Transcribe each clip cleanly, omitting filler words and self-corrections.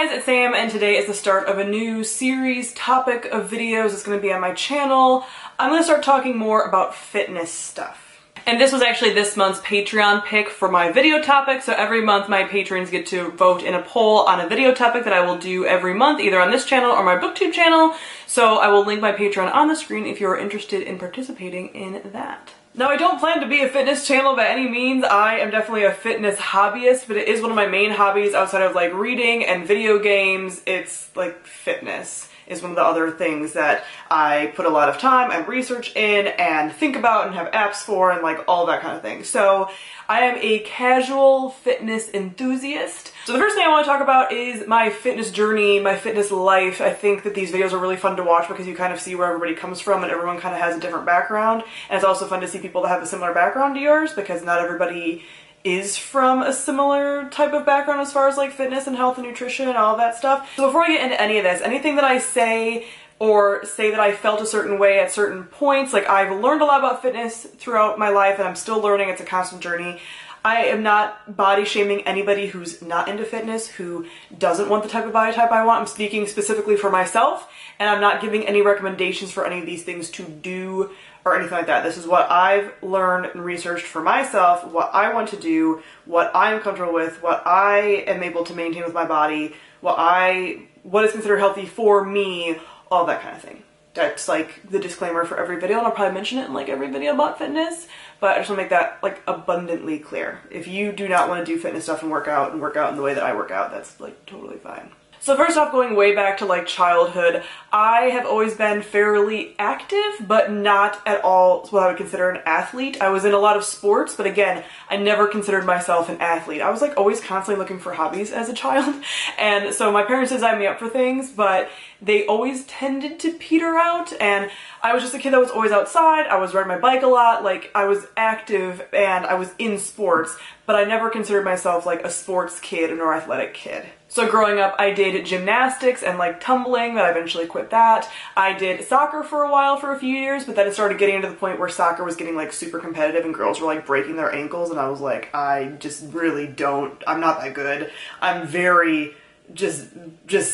guys, it's Sam, and today is the start of a new series topic of videos that's going to be on my channel. I'm going to start talking more about fitness stuff. And this was actually this month's Patreon pick for my video topic, so every month my patrons get to vote in a poll on a video topic that I will do every month, either on this channel or my booktube channel, so I will link my Patreon on the screen if you're interested in participating in that. Now, I don't plan to be a fitness channel by any means. I am definitely a fitness hobbyist, but it is one of my main hobbies outside of like reading and video games. It's like fitness is one of the other things that I put a lot of time and research in and think about and have apps for and like all that kind of thing. So I am a casual fitness enthusiast. So the first thing I want to talk about is my fitness journey, my fitness life. I think that these videos are really fun to watch because you kind of see where everybody comes from and everyone kind of has a different background. And it's also fun to see people that have a similar background to yours because not everybody is from a similar type of background as far as like fitness and health and nutrition and all of that stuff. So before I get into any of this, anything that I say or say that I felt a certain way at certain points, like I've learned a lot about fitness throughout my life and I'm still learning, it's a constant journey. I am not body shaming anybody who's not into fitness, who doesn't want the type of body type I want. I'm speaking specifically for myself, and I'm not giving any recommendations for any of these things to do or anything like that. This is what I've learned and researched for myself, what I want to do, what I'm comfortable with, what I am able to maintain with my body, what is considered healthy for me, all that kind of thing. That's like the disclaimer for every video, and I'll probably mention it in like every video about fitness, but I just want to make that like abundantly clear. If you do not want to do fitness stuff and work out in the way that I work out, that's like totally fine. So first off, going way back to like childhood, I have always been fairly active, but not at all what I would consider an athlete. I was in a lot of sports, but again, I never considered myself an athlete. I was like always constantly looking for hobbies as a child. And so my parents did sign me up for things, but they always tended to peter out. And I was just a kid that was always outside. I was riding my bike a lot. Like I was active and I was in sports, but I never considered myself like a sports kid or athletic kid. So growing up, I did gymnastics and like tumbling, but I eventually quit that. I did soccer for a while for a few years, but then it started getting to the point where soccer was getting like super competitive and girls were like breaking their ankles, and I was like, I'm not that good. I'm very just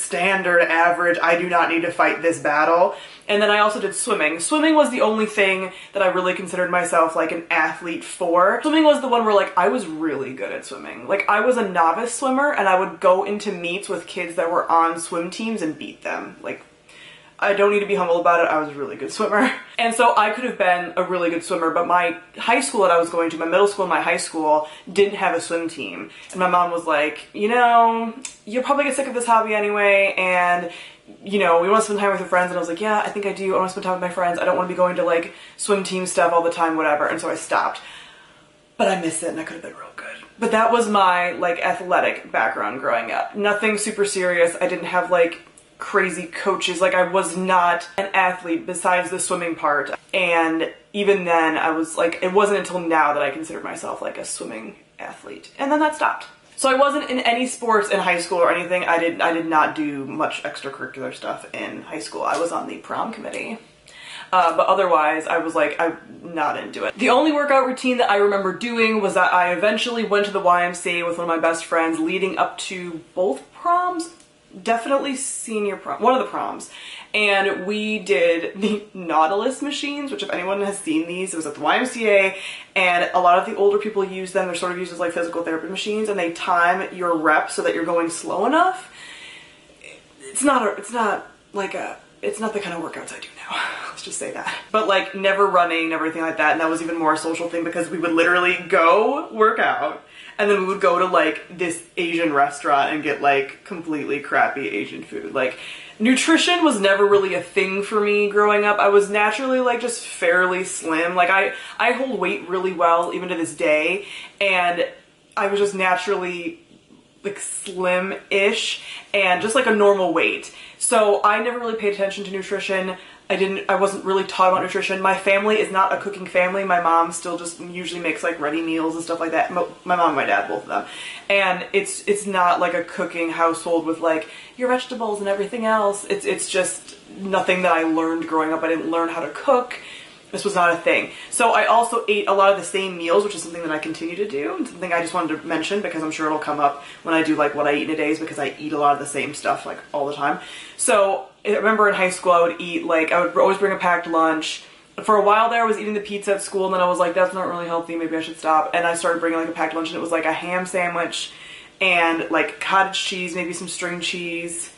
standard average. I do not need to fight this battle. And then I also did swimming. Swimming was the only thing that I really considered myself like an athlete for. Swimming was the one where like I was really good at swimming. Like I was a novice swimmer and I would go into meets with kids that were on swim teams and beat them. Like I don't need to be humble about it, I was a really good swimmer. And so I could have been a really good swimmer, but my high school that I was going to, my middle school and my high school, didn't have a swim team. And my mom was like, you know, you'll probably get sick of this hobby anyway, and you know, we want to spend time with your friends. And I was like, yeah, I think I do. I want to spend time with my friends. I don't want to be going to like swim team stuff all the time, whatever. And so I stopped. But I miss it and I could have been real good. But that was my like athletic background growing up. Nothing super serious. I didn't have like crazy coaches. Like I was not an athlete besides the swimming part. And even then I was like, it wasn't until now that I considered myself like a swimming athlete. And then that stopped. So I wasn't in any sports in high school or anything. I did not do much extracurricular stuff in high school. I was on the prom committee. But otherwise, I was like, I'm not into it. The only workout routine that I remember doing was that I eventually went to the YMCA with one of my best friends leading up to both proms. Definitely senior prom, one of the proms. And we did the Nautilus machines, which if anyone has seen these, it was at the YMCA, and a lot of the older people use them. They're sort of used as like physical therapy machines, and they time your reps so that you're going slow enough. It's not the kind of workouts I do now. Let's just say that. But like never running, never anything like that. And that was even more a social thing because we would literally go work out and then we would go to like this Asian restaurant and get like completely crappy Asian food. Like nutrition was never really a thing for me growing up. I was naturally like just fairly slim. Like I hold weight really well even to this day, and I was just naturally like slim-ish and just like a normal weight. So I never really paid attention to nutrition. I wasn't really taught about nutrition. My family is not a cooking family. My mom still just usually makes like ready meals and stuff like that. My mom and my dad, both of them. And it's not like a cooking household with like your vegetables and everything else. It's just nothing that I learned growing up. I didn't learn how to cook. This was not a thing. So I also ate a lot of the same meals, which is something that I continue to do, and something I just wanted to mention because I'm sure it'll come up when I do like what I eat in a day, is because I eat a lot of the same stuff like all the time. So I remember in high school I would eat like, I would always bring a packed lunch. For a while there I was eating the pizza at school, and then I was like, that's not really healthy, maybe I should stop. And I started bringing like a packed lunch, and it was like a ham sandwich and like cottage cheese, maybe some string cheese,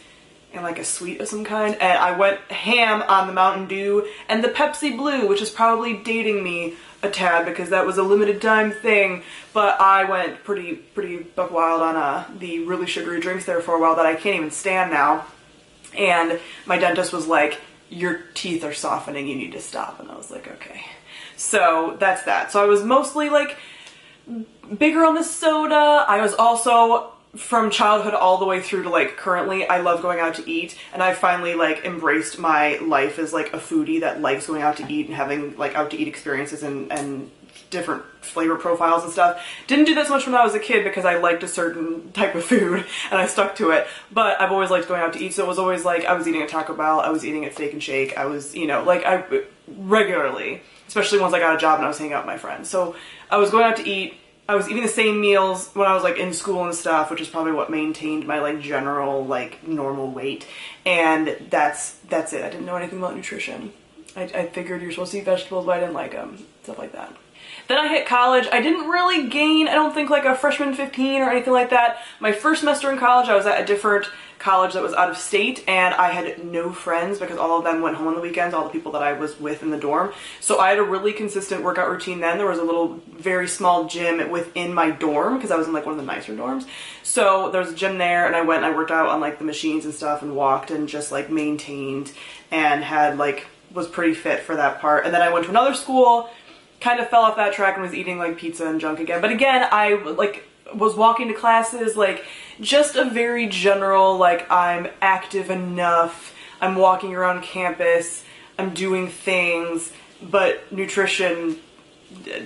and like a sweet of some kind. And I went ham on the Mountain Dew and the Pepsi Blue, which is probably dating me a tad because that was a limited time thing, but I went pretty buck wild on the really sugary drinks there for a while that I can't even stand now. And my dentist was like, your teeth are softening, you need to stop. And I was like, okay. So that's that. So I was mostly like bigger on the soda. I was also, from childhood all the way through to like currently, I love going out to eat, and I finally like embraced my life as like a foodie that likes going out to eat and having like out to eat experiences and different flavor profiles and stuff. Didn't do this much when I was a kid because I liked a certain type of food and I stuck to it, but I've always liked going out to eat. So it was always like I was eating at Taco Bell, I was eating at Steak and Shake, I was, you know, like I regularly, especially once I got a job and I was hanging out with my friends. So I was going out to eat. I was eating the same meals when I was like in school and stuff, which is probably what maintained my like general like normal weight. And that's it. I didn't know anything about nutrition. I figured you're supposed to eat vegetables, but I didn't like them. Stuff like that. Then I hit college. I didn't really gain, I don't think, like a freshman 15 or anything like that. My first semester in college, I was at a different college that was out of state, and I had no friends because all of them went home on the weekends, all the people that I was with in the dorm. So I had a really consistent workout routine then. There was a little, very small gym within my dorm because I was in like one of the nicer dorms. So there was a gym there, and I went and I worked out on like the machines and stuff and walked and just like maintained and had like, was pretty fit for that part. And then I went to another school, kind of fell off that track and was eating like pizza and junk again. But again, I like was walking to classes, like just a very general, like I'm active enough, I'm walking around campus, I'm doing things, but nutrition,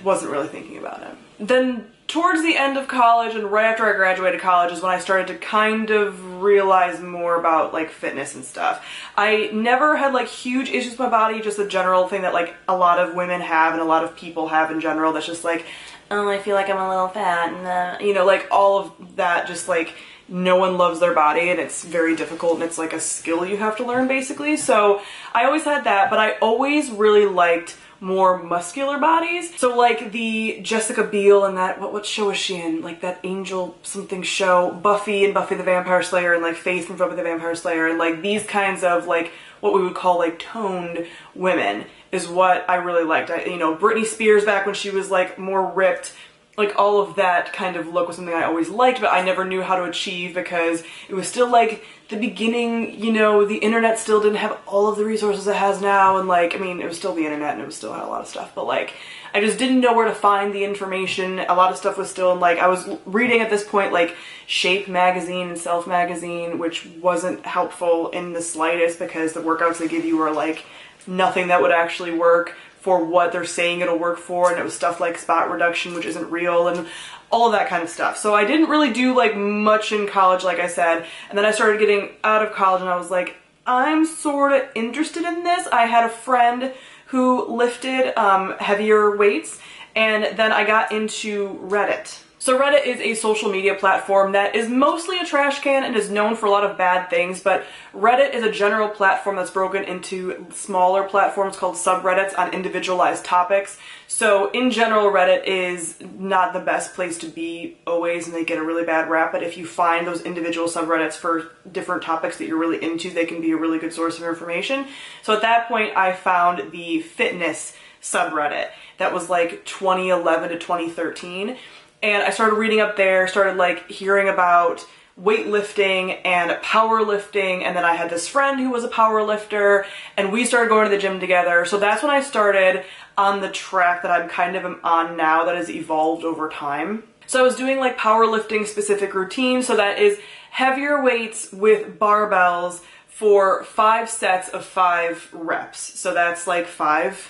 wasn't really thinking about it. Then towards the end of college and right after I graduated college is when I started to kind of realize more about like fitness and stuff. I never had like huge issues with my body, just a general thing that like a lot of women have and a lot of people have in general, that's just like, oh, I feel like I'm a little fat, and you know, like all of that, just like no one loves their body and it's very difficult and it's like a skill you have to learn basically. So I always had that, but I always really liked more muscular bodies. So like the Jessica Biel and that, what show is she in? Like that Angel something show, Buffy and Buffy the Vampire Slayer, and like Faith from Buffy the Vampire Slayer, and like these kinds of like what we would call like toned women is what I really liked. You know, Britney Spears back when she was like more ripped, like all of that kind of look was something I always liked, but I never knew how to achieve because it was still like the beginning, you know, the internet still didn't have all of the resources it has now, and like, I mean, it was still the internet and it was still had a lot of stuff, but like, I just didn't know where to find the information. A lot of stuff was still in like, I was reading at this point like Shape magazine and Self magazine, which wasn't helpful in the slightest because the workouts they give you are like nothing that would actually work for what they're saying it'll work for, and it was stuff like spot reduction, which isn't real, and all of that kind of stuff. So I didn't really do like much in college, like I said, and then I started getting out of college and I was like, I'm sort of interested in this. I had a friend who lifted heavier weights, and then I got into Reddit. So Reddit is a social media platform that is mostly a trash can and is known for a lot of bad things, but Reddit is a general platform that's broken into smaller platforms called subreddits on individualized topics. So in general, Reddit is not the best place to be always, and they get a really bad rap, but if you find those individual subreddits for different topics that you're really into, they can be a really good source of information. So at that point, I found the fitness subreddit. That was like 2011 to 2013. And I started reading up there, started like hearing about weightlifting and powerlifting, and then I had this friend who was a powerlifter, and we started going to the gym together. So that's when I started on the track that I'm kind of on now that has evolved over time. So I was doing like powerlifting specific routines, so that is heavier weights with barbells for 5 sets of 5 reps. So that's like 5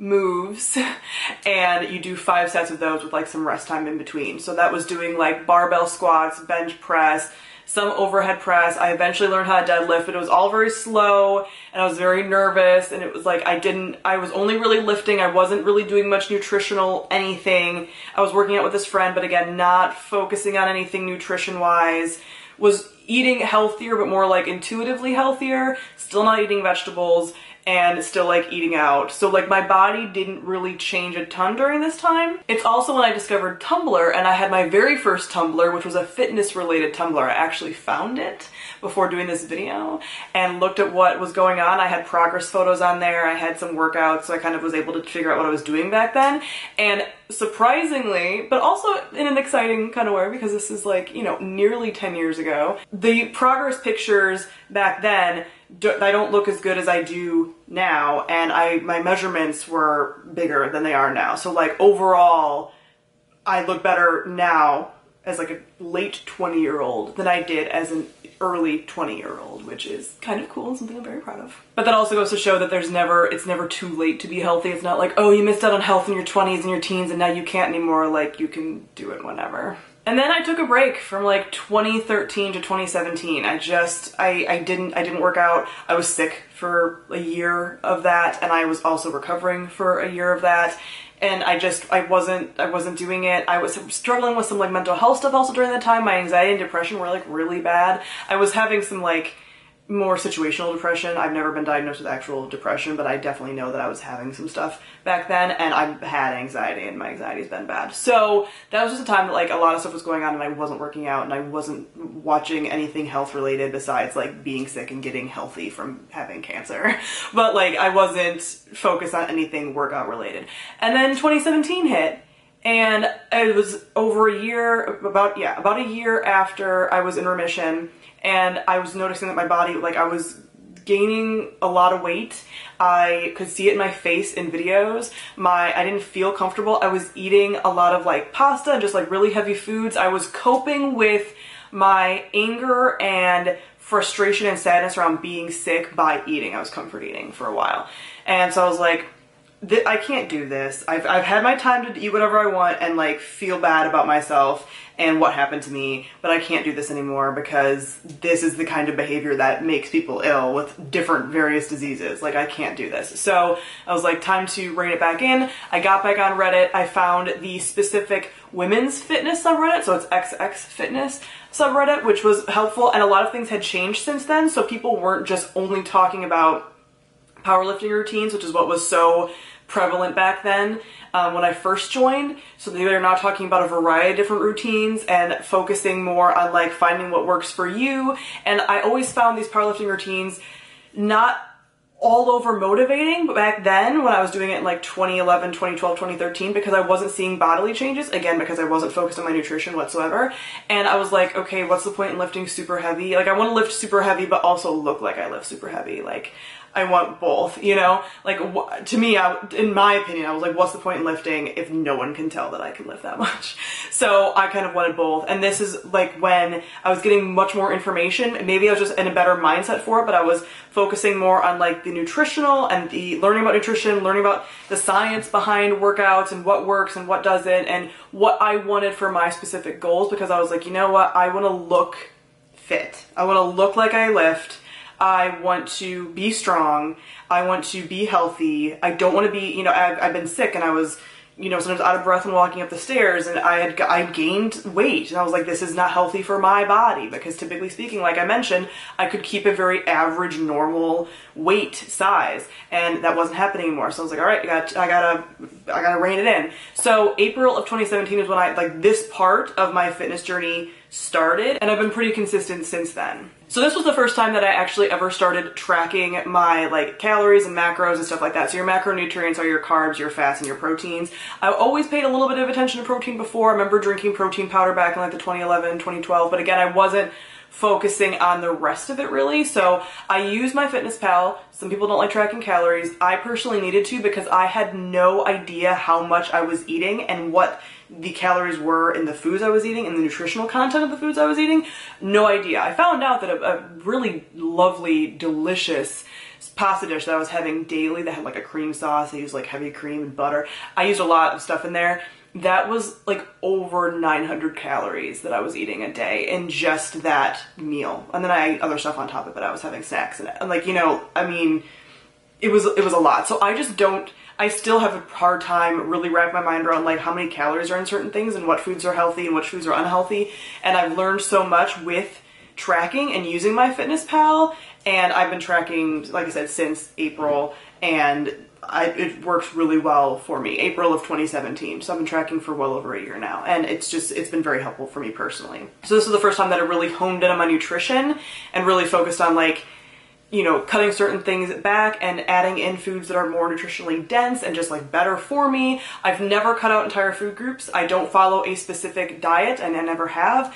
moves, and you do 5 sets of those with like some rest time in between. So that was doing like barbell squats, bench press, some overhead press. I eventually learned how to deadlift, but it was all very slow and I was very nervous, and it was like I was only really lifting. I wasn't really doing much nutritional anything. I was working out with this friend, but again, not focusing on anything nutrition wise. Was eating healthier, but more like intuitively healthier, still not eating vegetables, and still like eating out. So like my body didn't really change a ton during this time. It's also when I discovered Tumblr, and I had my very first Tumblr, which was a fitness related Tumblr. I actually found it before doing this video and looked at what was going on. I had progress photos on there. I had some workouts, so I kind of was able to figure out what I was doing back then. And surprisingly, but also in an exciting kind of way, because this is like, you know, nearly 10 years ago, the progress pictures back then, I don't look as good as I do now, and my measurements were bigger than they are now. So like overall, I look better now as like a late 20-year-old than I did as an early 20-year-old, which is kind of cool and something I'm very proud of. But that also goes to show that it's never too late to be healthy. It's not like, oh, you missed out on health in your 20s and your teens and now you can't anymore. Like, you can do it whenever. And then I took a break from like 2013 to 2017. I didn't work out. I was sick for a year of that, and I was also recovering for a year of that. And I wasn't doing it. I was struggling with some like mental health stuff also during that time. My anxiety and depression were like really bad. I was having some like more situational depression. I've never been diagnosed with actual depression, but I definitely know that I was having some stuff back then, and I had anxiety, and my anxiety's been bad. So that was just a time that like a lot of stuff was going on, and I wasn't working out, and I wasn't watching anything health related besides like being sick and getting healthy from having cancer. But like I wasn't focused on anything workout related. And then 2017 hit, and it was over a year, about a year after I was in remission. And I was noticing that my body, like I was gaining a lot of weight. I could see it in my face in videos. I didn't feel comfortable. I was eating a lot of like pasta and just like really heavy foods. I was coping with my anger and frustration and sadness around being sick by eating. I was comfort eating for a while. And so I was like, I can't do this. I've had my time to eat whatever I want and like feel bad about myself and what happened to me, but I can't do this anymore because this is the kind of behavior that makes people ill with different various diseases. Like I can't do this. So I was like, time to rein it back in. I got back on Reddit. I found the specific women's fitness subreddit. So it's XX Fitness subreddit, which was helpful. And a lot of things had changed since then. So people weren't just only talking about powerlifting routines, which is what was so prevalent back then when I first joined. So they were now talking about a variety of different routines and focusing more on like finding what works for you. And I always found these powerlifting routines not all over motivating, but back then when I was doing it in like 2011, 2012, 2013, because I wasn't seeing bodily changes, again, because I wasn't focused on my nutrition whatsoever. And I was like, okay, what's the point in lifting super heavy? Like I want to lift super heavy, but also look like I lift super heavy. Like I want both, you know? Like to me, in my opinion, I was like, what's the point in lifting if no one can tell that I can lift that much? So I kind of wanted both. And this is like when I was getting much more information. Maybe I was just in a better mindset for it, but I was focusing more on like the nutritional and the learning about nutrition, learning about the science behind workouts and what works and what doesn't, and what I wanted for my specific goals, because I was like, you know what? I want to look fit. I want to look like I lift. I want to be strong. I want to be healthy. I don't want to be, you know, I've been sick and I was, you know, sometimes out of breath when walking up the stairs, and I gained weight, and I was like, this is not healthy for my body, because typically speaking, like I mentioned, I could keep a very average, normal weight size, and that wasn't happening anymore. So I was like, all right, I gotta rein it in. So April of 2017 is when this part of my fitness journey started, and I've been pretty consistent since then. So this was the first time that I actually ever started tracking my like calories and macros and stuff like that. So your macronutrients are your carbs, your fats, and your proteins. I always paid a little bit of attention to protein before. I remember drinking protein powder back in like the 2011, 2012, but again, I wasn't focusing on the rest of it really. So I use MyFitnessPal. Some people don't like tracking calories. I personally needed to, because I had no idea how much I was eating and what the calories were in the foods I was eating and the nutritional content of the foods I was eating. No idea. I found out that a really lovely, delicious pasta dish that I was having daily that had like a cream sauce. I used like heavy cream and butter. I used a lot of stuff in there. that was like over 900 calories that I was eating a day in just that meal. And then I ate other stuff on top of it. I was having snacks and like, you know, I mean, it was a lot. So I still have a hard time really wrapping my mind around like how many calories are in certain things and what foods are healthy and which foods are unhealthy. And I've learned so much with tracking and using MyFitnessPal. And I've been tracking, like I said, since April, and it works really well for me. April of 2017. So I've been tracking for well over a year now. And it's been very helpful for me personally. So this was the first time that I really honed in on my nutrition and really focused on like, you know, cutting certain things back and adding in foods that are more nutritionally dense and just like better for me. I've never cut out entire food groups. I don't follow a specific diet, and I never have.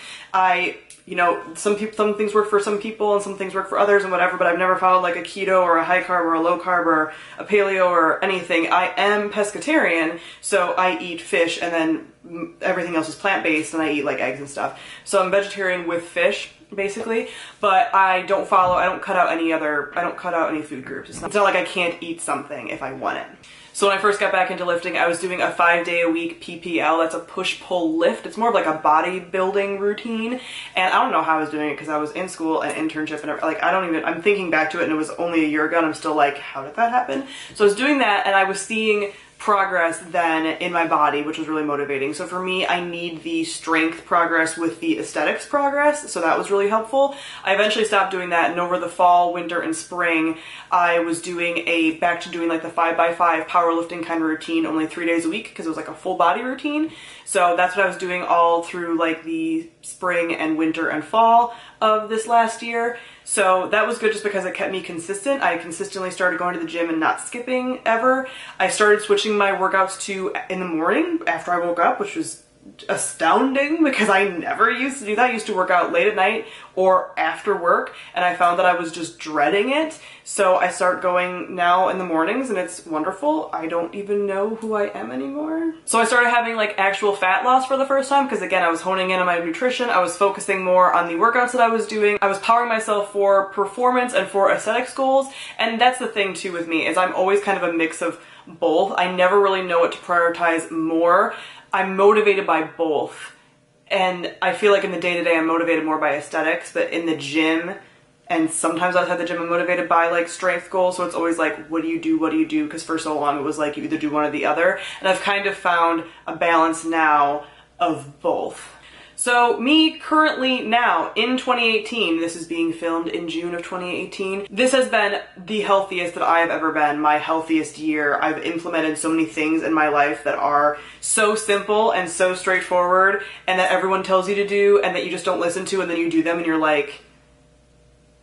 You know, some things work for some people and some things work for others and whatever, but I've never followed like a keto or a high carb or a low carb or a paleo or anything. I am pescatarian, so I eat fish and then everything else is plant-based, and I eat like eggs and stuff. So I'm vegetarian with fish, basically, but I don't cut out any food groups. It's not like I can't eat something if I want it. So when I first got back into lifting, I was doing a 5-day-a-week PPL. That's a push-pull lift. It's more of like a bodybuilding routine. And I don't know how I was doing it because I was in school and internship and like, I'm thinking back to it and it was only a year ago and I'm still like, how did that happen? So I was doing that and I was seeing progress then in my body, which was really motivating. So for me, I need the strength progress with the aesthetics progress, so that was really helpful. I eventually stopped doing that, and over the fall, winter, and spring, I was back to doing like the 5x5 powerlifting kind of routine, only 3 days a week, because it was like a full body routine. So that's what I was doing all through like the spring and winter and fall of this last year. So that was good just because it kept me consistent. I consistently started going to the gym and not skipping ever. I started switching my workouts to in the morning after I woke up, which was astounding because I never used to do that. I used to work out late at night or after work, and I found that I was just dreading it. So I start going now in the mornings, and it's wonderful. I don't even know who I am anymore. So I started having like actual fat loss for the first time because, again, I was honing in on my nutrition. I was focusing more on the workouts that I was doing. I was powering myself for performance and for aesthetics goals. And that's the thing too with me, is I'm always kind of a mix of both. I never really know what to prioritize more. I'm motivated by both, and I feel like in the day-to-day I'm motivated more by aesthetics, but in the gym and sometimes outside the gym I'm motivated by like strength goals. So it's always like, what do you do? Because for so long it was like you either do one or the other, and I've kind of found a balance now of both. So me currently now in 2018, this is being filmed in June of 2018, this has been the healthiest that I have ever been, my healthiest year. I've implemented so many things in my life that are so simple and so straightforward, and that everyone tells you to do and that you just don't listen to, and then you do them and you're like,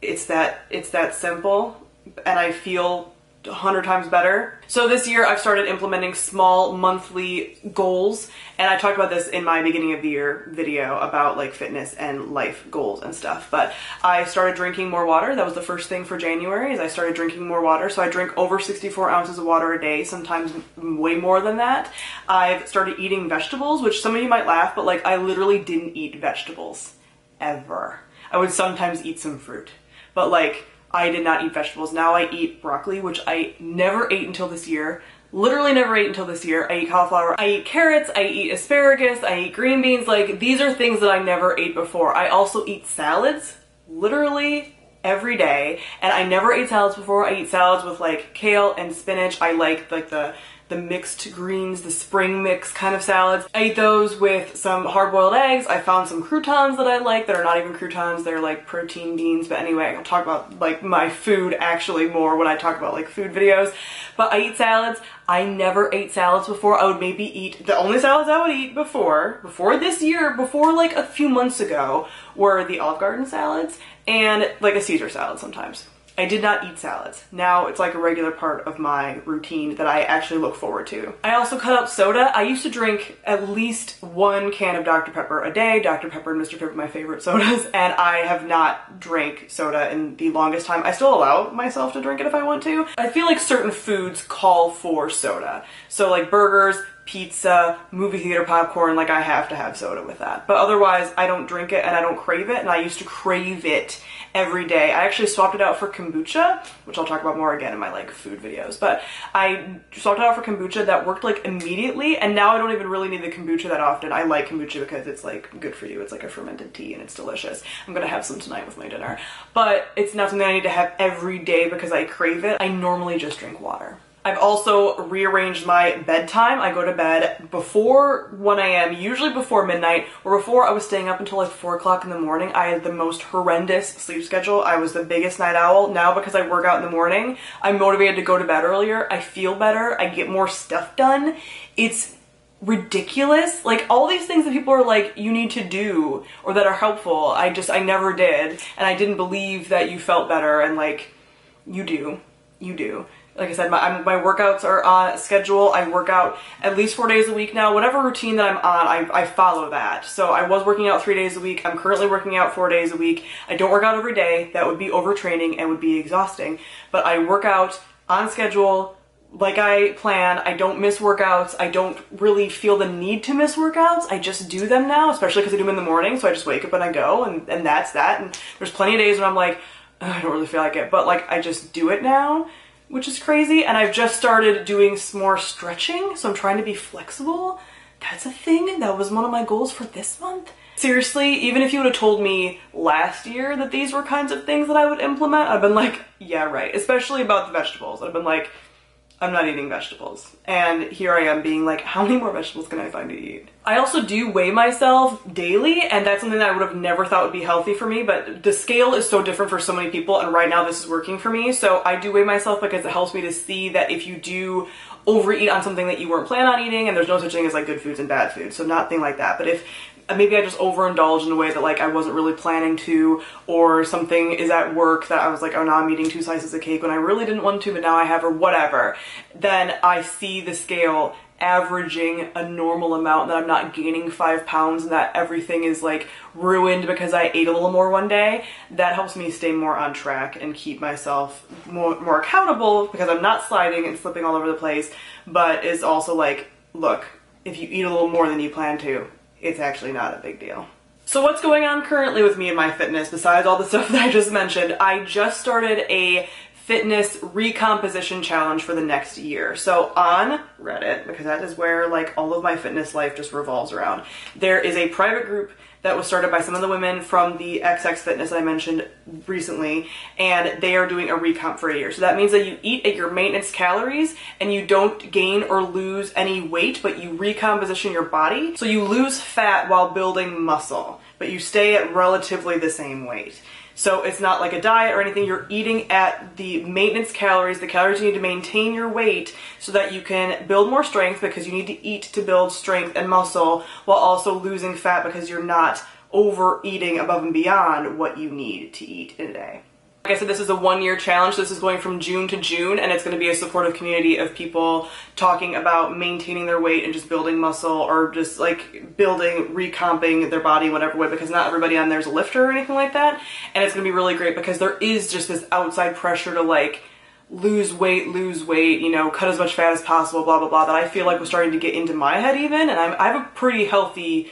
it's that simple, and I feel 100 times better. So this year I've started implementing small monthly goals, and I talked about this in my beginning of the year video about like fitness and life goals and stuff. But I started drinking more water. That was the first thing for January, is I started drinking more water. So I drink over 64 ounces of water a day, sometimes way more than that. I've started eating vegetables, which some of you might laugh, but like I literally didn't eat vegetables ever. I would sometimes eat some fruit, but like I did not eat vegetables. Now I eat broccoli, which I never ate until this year. Literally never ate until this year. I eat cauliflower, I eat carrots, I eat asparagus, I eat green beans. Like, these are things that I never ate before. I also eat salads, literally every day. And I never ate salads before. I eat salads with like kale and spinach. I like the mixed greens, the spring mix kind of salads. I eat those with some hard-boiled eggs. I found some croutons that I like that are not even croutons, they're like protein beans. But anyway, I'll talk about like my food actually more when I talk about like food videos. But I eat salads. I never ate salads before. I would maybe eat, the only salads I would eat before this year, before like a few months ago, were the Olive Garden salads and like a Caesar salad sometimes. I did not eat salads. Now it's like a regular part of my routine that I actually look forward to. I also cut out soda. I used to drink at least 1 can of Dr. Pepper a day. Dr. Pepper and Mr. Pepper are my favorite sodas, and I have not drank soda in the longest time. I still allow myself to drink it if I want to. I feel like certain foods call for soda. So like burgers, pizza, movie theater popcorn, like I have to have soda with that. But otherwise, I don't drink it and I don't crave it, and I used to crave it every day. I actually swapped it out for kombucha, which I'll talk about more again in my like food videos, but I swapped it out for kombucha that worked like immediately, and now I don't even really need the kombucha that often. I like kombucha because it's like good for you. It's like a fermented tea and it's delicious. I'm gonna have some tonight with my dinner, but it's not something I need to have every day because I crave it. I normally just drink water. I've also rearranged my bedtime. I go to bed before 1 a.m., usually before midnight, or before I was staying up until like 4 o'clock in the morning. I had the most horrendous sleep schedule. I was the biggest night owl. Now because I work out in the morning, I'm motivated to go to bed earlier. I feel better. I get more stuff done. It's ridiculous. Like all these things that people are like, you need to do or that are helpful. I never did. And I didn't believe that you felt better, and like you do. You do. Like I said, my workouts are on schedule. I work out at least 4 days a week now. Whatever routine that I'm on, I follow that. So I was working out 3 days a week. I'm currently working out 4 days a week. I don't work out every day. That would be overtraining and would be exhausting. But I work out on schedule like I plan. I don't miss workouts. I don't really feel the need to miss workouts. I just do them now, especially because I do them in the morning. So I just wake up and I go, and that's that. And there's plenty of days when I'm like, I don't really feel like it, but like I just do it now, which is crazy. And I've just started doing more stretching, so I'm trying to be flexible. That's a thing. That was one of my goals for this month. Seriously, even if you would have told me last year that these were kinds of things that I would implement, I've been like, yeah, right. Especially about the vegetables. I've been like, I'm not eating vegetables. And here I am being like, how many more vegetables can I find to eat? I also do weigh myself daily, and that's something that I would have never thought would be healthy for me, but the scale is so different for so many people, and right now this is working for me. So I do weigh myself because it helps me to see that if you do overeat on something that you weren't planning on eating, and there's no such thing as like good foods and bad foods, so nothing like that. But if maybe I just overindulge in a way that like I wasn't really planning to, or something is at work that I was like, oh, now I'm eating 2 slices of cake when I really didn't want to, but now I have, or whatever, then I see the scale averaging a normal amount, that I'm not gaining 5 pounds and that everything is like ruined because I ate a little more one day. That helps me stay more on track and keep myself more accountable, because I'm not sliding and slipping all over the place, but is also like, look, if you eat a little more than you plan to, it's actually not a big deal. So what's going on currently with me and my fitness besides all the stuff that I just mentioned? I just started a fitness recomposition challenge for the next year. So on Reddit, because that is where like all of my fitness life just revolves around, there is a private group that was started by some of the women from the XX Fitness I mentioned recently, and they are doing a recomp for a year. So that means that you eat at your maintenance calories and you don't gain or lose any weight, but you recomposition your body. So you lose fat while building muscle, but you stay at relatively the same weight. So it's not like a diet or anything. You're eating at the maintenance calories, the calories you need to maintain your weight so that you can build more strength, because you need to eat to build strength and muscle, while also losing fat because you're not overeating above and beyond what you need to eat in a day. Like I said, this is a 1-year challenge. This is going from June to June, and it's going to be a supportive community of people talking about maintaining their weight and just building muscle, or just like building, recomping their body in whatever way, because not everybody on there is a lifter or anything like that. And it's going to be really great because there is just this outside pressure to like lose weight, you know, cut as much fat as possible, blah, blah, blah, that I feel like was starting to get into my head even. And I have a pretty healthy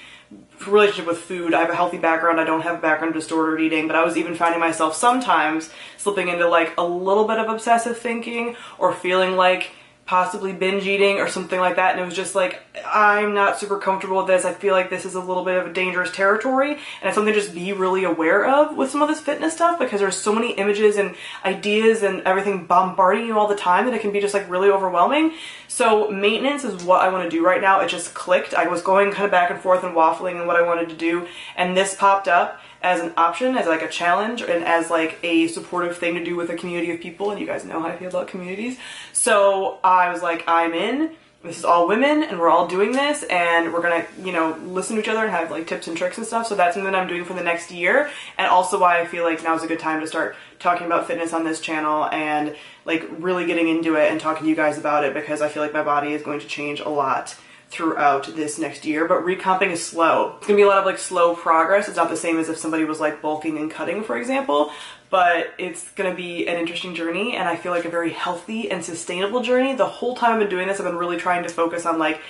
relationship with food. I have a healthy background. I don't have a background of disordered eating, but I was even finding myself sometimes slipping into like a little bit of obsessive thinking, or feeling like possibly binge eating or something like that. And it was just like, I'm not super comfortable with this. I feel like this is a little bit of a dangerous territory, and it's something to just be really aware of with some of this fitness stuff, because there's so many images and ideas and everything bombarding you all the time that it can be just like really overwhelming. So maintenance is what I want to do right now. It just clicked. I was going kind of back and forth and waffling on what I wanted to do, and this popped up as an option, as like a challenge, and as like a supportive thing to do with a community of people. And you guys know how I feel about communities. So I was like, I'm in. This is all women, and we're all doing this, and we're gonna, you know, listen to each other and have like tips and tricks and stuff. So that's something that I'm doing for the next year, and also why I feel like now is a good time to start talking about fitness on this channel and like really getting into it and talking to you guys about it, because I feel like my body is going to change a lot throughout this next year, but recomping is slow. It's gonna be a lot of like slow progress. It's not the same as if somebody was like bulking and cutting, for example, but it's gonna be an interesting journey, and I feel like a very healthy and sustainable journey. The whole time I've been doing this, I've been really trying to focus on like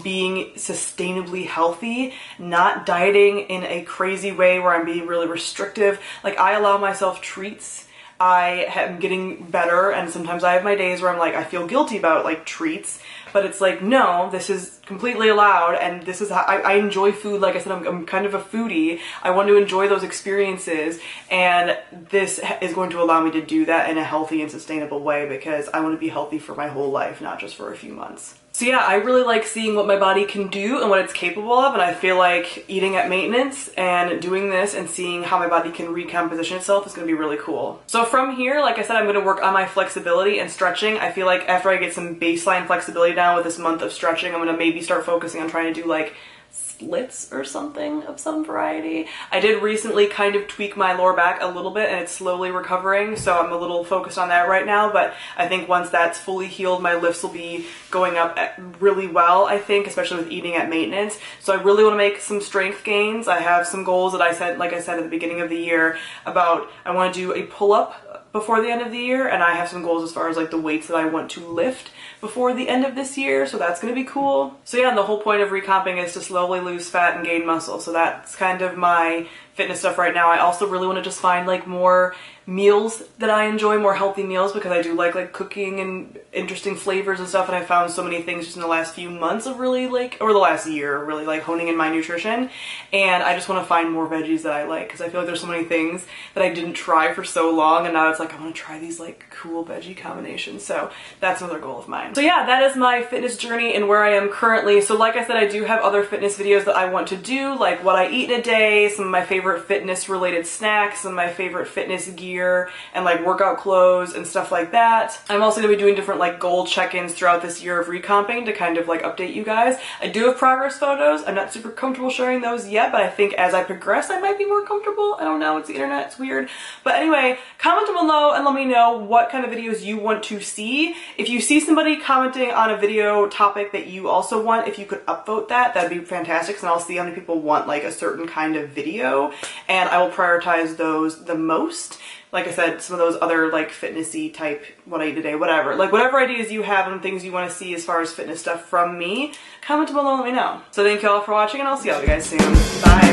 being sustainably healthy, not dieting in a crazy way where I'm being really restrictive. Like, I allow myself treats. I am getting better, and sometimes I have my days where I'm like, I feel guilty about like treats, but it's like, no, this is completely allowed, and this is how I enjoy food. Like I said, I'm kind of a foodie. I want to enjoy those experiences, and this is going to allow me to do that in a healthy and sustainable way, because I want to be healthy for my whole life, not just for a few months. So yeah, I really like seeing what my body can do and what it's capable of, and I feel like eating at maintenance and doing this and seeing how my body can recomposition itself is going to be really cool. So from here, like I said, I'm going to work on my flexibility and stretching. I feel like after I get some baseline flexibility down with this month of stretching, I'm going to maybe start focusing on trying to do like splits or something of some variety. I did recently kind of tweak my lower back a little bit, and it's slowly recovering, so I'm a little focused on that right now, but I think once that's fully healed, my lifts will be going up really well, I think, especially with eating at maintenance. So I really want to make some strength gains. I have some goals that I said, like I said at the beginning of the year, about I want to do a pull-up before the end of the year, and I have some goals as far as like the weights that I want to lift before the end of this year, so that's going to be cool. So yeah, and the whole point of recomping is to slowly lose fat and gain muscle, so that's kind of my fitness stuff right now. I also really want to just find like more meals that I enjoy, more healthy meals, because I do like cooking and interesting flavors and stuff, and I found so many things just in the last few months of really like, or the last year, really like honing in my nutrition, and I just want to find more veggies that I like, because I feel like there's so many things that I didn't try for so long, and now it's like I want to try these like cool veggie combinations, so that's another goal of mine. So yeah, that is my fitness journey and where I am currently. So like I said, I do have other fitness videos that I want to do, like what I eat in a day, some of my favorite fitness related snacks, some of my favorite fitness gear, and like workout clothes and stuff like that. I'm also going to be doing different like goal check-ins throughout this year of recomping to kind of like update you guys. I do have progress photos. I'm not super comfortable sharing those yet, but I think as I progress I might be more comfortable. I don't know, it's the internet, it's weird. But anyway, comment down below and let me know what kind of videos you want to see. If you see somebody commenting on a video topic that you also want, if you could upvote that, that'd be fantastic, and I'll see how many people want like a certain kind of video, and I will prioritize those the most. Like I said, some of those other like fitnessy type, what I eat today, whatever. Like whatever ideas you have and things you want to see as far as fitness stuff from me, comment below and let me know. So thank you all for watching, and I'll see all you guys soon. Bye!